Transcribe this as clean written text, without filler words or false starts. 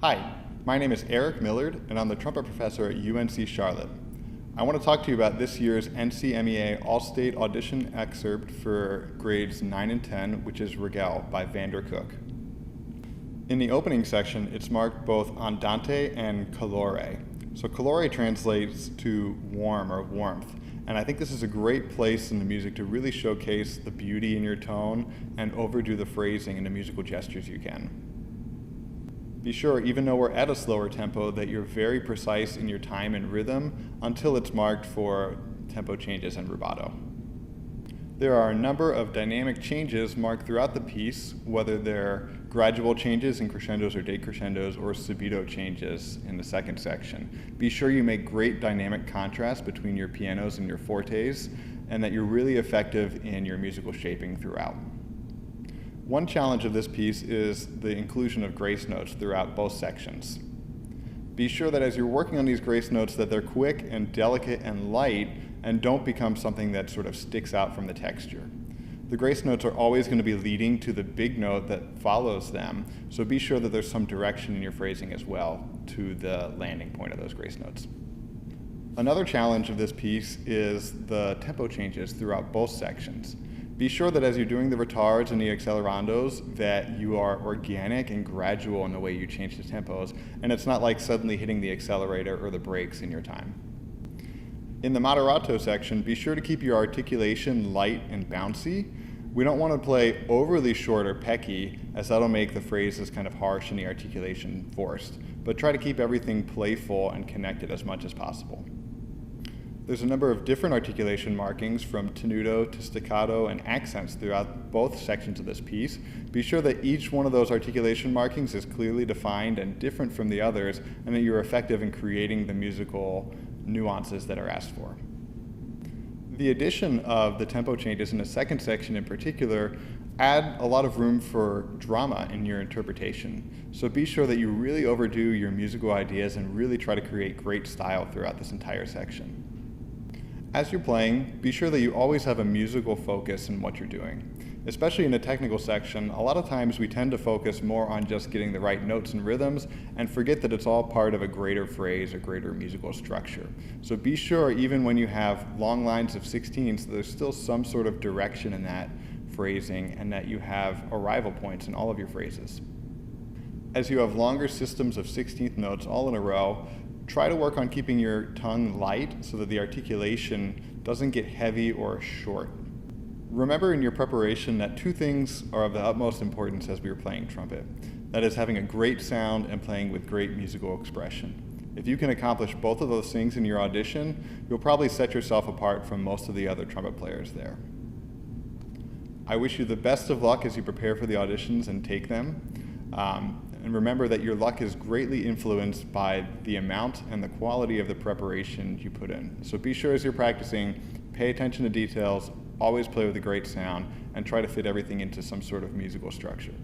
Hi, my name is Eric Milard, and I'm the trumpet professor at UNC Charlotte. I want to talk to you about this year's NCMEA All-State Audition excerpt for grades 9 and 10, which is Rigel by Vander Cook. In the opening section, it's marked both andante and calore. So calore translates to warm or warmth, and I think this is a great place in the music to really showcase the beauty in your tone and overdo the phrasing and the musical gestures you can. Be sure, even though we're at a slower tempo, that you're very precise in your time and rhythm until it's marked for tempo changes and rubato. There are a number of dynamic changes marked throughout the piece, whether they're gradual changes in crescendos or decrescendos or subito changes in the second section. Be sure you make great dynamic contrast between your pianos and your fortes, and that you're really effective in your musical shaping throughout. One challenge of this piece is the inclusion of grace notes throughout both sections. Be sure that as you're working on these grace notes that they're quick and delicate and light and don't become something that sort of sticks out from the texture. The grace notes are always going to be leading to the big note that follows them, so be sure that there's some direction in your phrasing as well to the landing point of those grace notes. Another challenge of this piece is the tempo changes throughout both sections. Be sure that as you're doing the retards and the accelerandos that you are organic and gradual in the way you change the tempos, and it's not like suddenly hitting the accelerator or the brakes in your time. In the moderato section, be sure to keep your articulation light and bouncy. We don't want to play overly short or pecky, as that'll make the phrases kind of harsh and the articulation forced, but try to keep everything playful and connected as much as possible. There's a number of different articulation markings from tenuto to staccato and accents throughout both sections of this piece. Be sure that each one of those articulation markings is clearly defined and different from the others, and that you're effective in creating the musical nuances that are asked for. The addition of the tempo changes in the second section in particular add a lot of room for drama in your interpretation. So be sure that you really overdo your musical ideas and really try to create great style throughout this entire section. As you're playing, be sure that you always have a musical focus in what you're doing. Especially in the technical section, a lot of times we tend to focus more on just getting the right notes and rhythms and forget that it's all part of a greater phrase or greater musical structure. So be sure, even when you have long lines of 16ths, there's still some sort of direction in that phrasing and that you have arrival points in all of your phrases. As you have longer systems of 16th notes all in a row, try to work on keeping your tongue light so that the articulation doesn't get heavy or short. Remember in your preparation that two things are of the utmost importance as we are playing trumpet. That is having a great sound and playing with great musical expression. If you can accomplish both of those things in your audition, you'll probably set yourself apart from most of the other trumpet players there. I wish you the best of luck as you prepare for the auditions and take them. And remember that your luck is greatly influenced by the amount and the quality of the preparation you put in. So be sure as you're practicing, pay attention to details, always play with a great sound, and try to fit everything into some sort of musical structure.